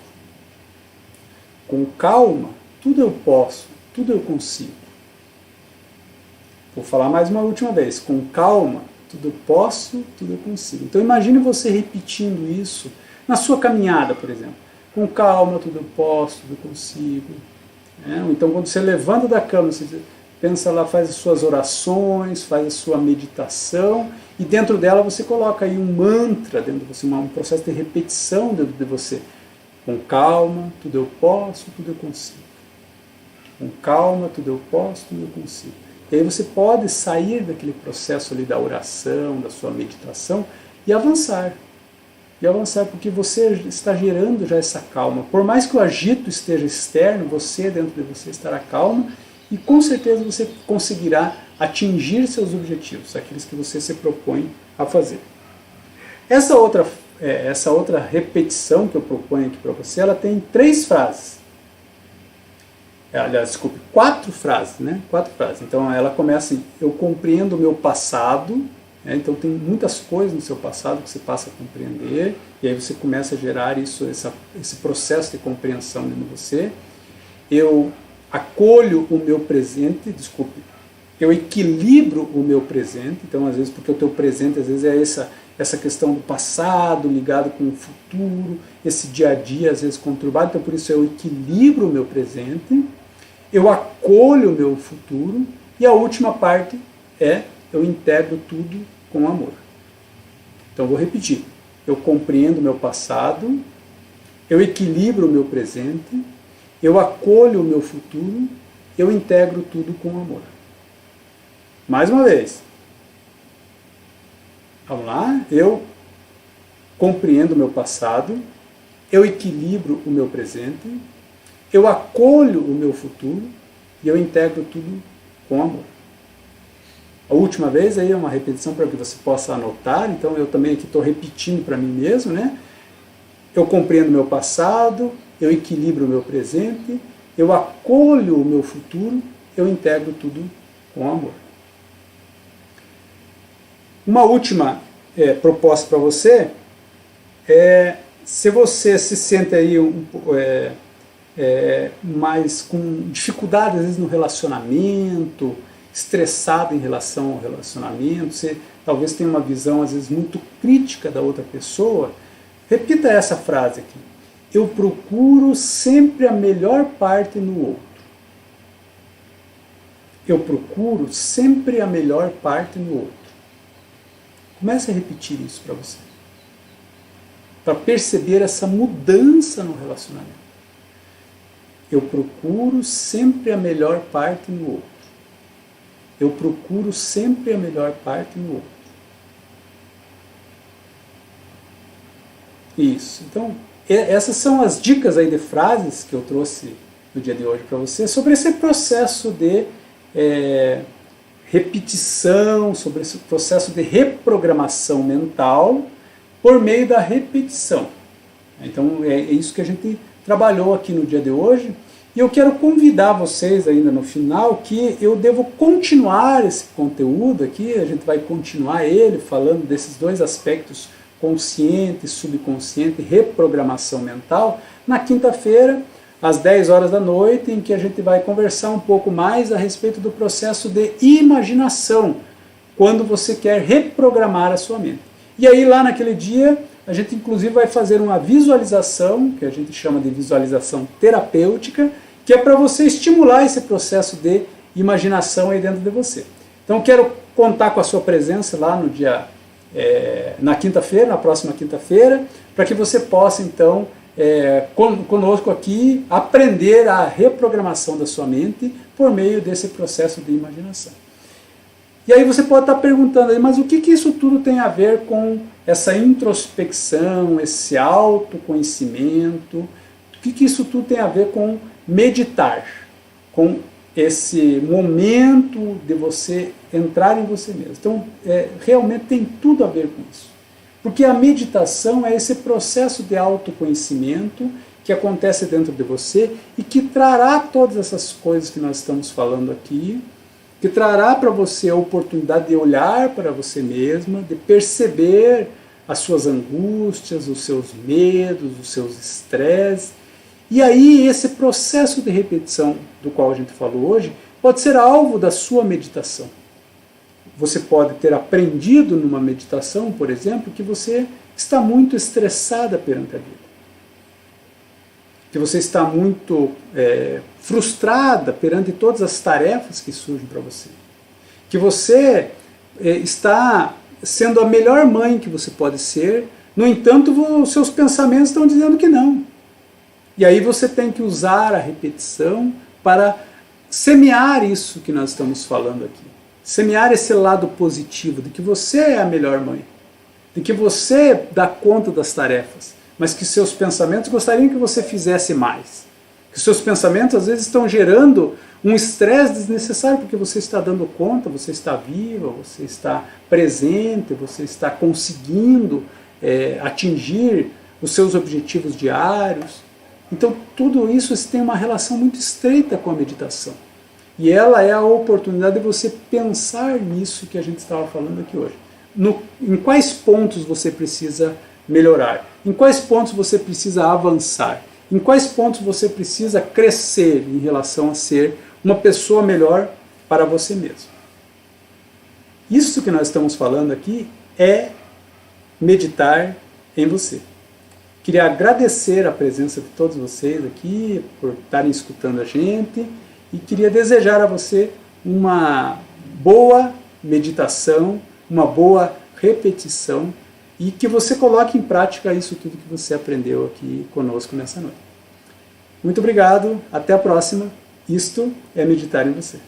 Com calma tudo eu posso, tudo eu consigo. Vou falar mais uma última vez. Com calma, tudo eu posso, tudo eu consigo. Então imagine você repetindo isso na sua caminhada, por exemplo. Com calma, tudo eu posso, tudo eu consigo. Então quando você levanta da cama, você pensa lá, faz as suas orações, faz a sua meditação, e dentro dela você coloca aí um mantra dentro de você, um processo de repetição dentro de você. Com calma, tudo eu posso, tudo eu consigo. Com calma, tudo eu posso, tudo eu consigo. E aí você pode sair daquele processo ali da oração, da sua meditação e avançar. E avançar porque você está gerando já essa calma. Por mais que o agito esteja externo, você dentro de você estará calma e com certeza você conseguirá atingir seus objetivos, aqueles que você se propõe a fazer. Essa outra repetição que eu proponho aqui para você, ela tem 3 frases. Aliás, desculpe, 4 frases, né? 4 frases. Então ela começa assim, eu compreendo o meu passado, então tem muitas coisas no seu passado que você passa a compreender, e aí você começa a gerar esse processo de compreensão dentro de você. Eu acolho o meu presente, eu equilibro o meu presente, então às vezes, porque o teu presente às vezes é essa questão do passado ligado com o futuro, esse dia a dia às vezes conturbado, então por isso eu equilibro o meu presente, eu acolho o meu futuro, e a última parte eu integro tudo com amor. Então vou repetir, eu compreendo o meu passado, eu equilibro o meu presente, eu acolho o meu futuro, eu integro tudo com amor. Mais uma vez. Vamos lá? Eu compreendo o meu passado, eu equilibro o meu presente, eu acolho o meu futuro e eu integro tudo com amor. A última vez aí é uma repetição para que você possa anotar, então eu também aqui estou repetindo para mim mesmo, né? Eu compreendo o meu passado, eu equilibro o meu presente, eu acolho o meu futuro, eu integro tudo com amor. Uma última proposta para você se você se sente aí mais com dificuldade às vezes no relacionamento, estressado em relação ao relacionamento, você talvez tenha uma visão às vezes muito crítica da outra pessoa, repita essa frase aqui: eu procuro sempre a melhor parte no outro. Eu procuro sempre a melhor parte no outro. Comece a repetir isso para você, para perceber essa mudança no relacionamento. Eu procuro sempre a melhor parte no outro. Eu procuro sempre a melhor parte no outro. Isso. Então, essas são as dicas aí de frases que eu trouxe no dia de hoje para você sobre esse processo de repetição, sobre esse processo de reprogramação mental por meio da repetição. Então, é isso que a gente trabalhou aqui no dia de hoje, e eu quero convidar vocês ainda no final que eu devo continuar esse conteúdo aqui, a gente vai continuar ele falando desses dois aspectos, consciente e subconsciente, reprogramação mental, na quinta-feira, às 10 horas da noite, em que a gente vai conversar um pouco mais a respeito do processo de imaginação, quando você quer reprogramar a sua mente. E aí lá naquele dia, a gente inclusive vai fazer uma visualização, que a gente chama de visualização terapêutica, que é para você estimular esse processo de imaginação aí dentro de você. Então quero contar com a sua presença lá no dia, na quinta-feira, na próxima quinta-feira, para que você possa então, conosco aqui, aprender a reprogramação da sua mente por meio desse processo de imaginação. E aí você pode estar perguntando, mas o que isso tudo tem a ver com essa introspecção, esse autoconhecimento? O que isso tudo tem a ver com meditar? Com esse momento de você entrar em você mesmo. Então, realmente tem tudo a ver com isso. Porque a meditação é esse processo de autoconhecimento que acontece dentro de você e que trará todas essas coisas que nós estamos falando aqui, que trará para você a oportunidade de olhar para você mesma, de perceber as suas angústias, os seus medos, os seus estresses. E aí esse processo de repetição do qual a gente falou hoje pode ser alvo da sua meditação. Você pode ter aprendido numa meditação, por exemplo, que você está muito estressada perante a vida. Que você está muito frustrada perante todas as tarefas que surgem para você. Que você está sendo a melhor mãe que você pode ser, no entanto, os seus pensamentos estão dizendo que não. E aí você tem que usar a repetição para semear isso que nós estamos falando aqui. Semear esse lado positivo de que você é a melhor mãe, de que você dá conta das tarefas, mas que seus pensamentos gostariam que você fizesse mais. Que seus pensamentos às vezes estão gerando um estresse desnecessário porque você está dando conta, você está viva, você está presente, você está conseguindo atingir os seus objetivos diários. Então tudo isso tem uma relação muito estreita com a meditação. E ela é a oportunidade de você pensar nisso que a gente estava falando aqui hoje. Em quais pontos você precisa melhorar? Em quais pontos você precisa avançar? Em quais pontos você precisa crescer em relação a ser uma pessoa melhor para você mesmo? Isso que nós estamos falando aqui é meditar em você. Queria agradecer a presença de todos vocês aqui, por estarem escutando a gente, e queria desejar a você uma boa meditação, uma boa repetição, e que você coloque em prática isso tudo que você aprendeu aqui conosco nessa noite. Muito obrigado, até a próxima. Isto é meditar em você.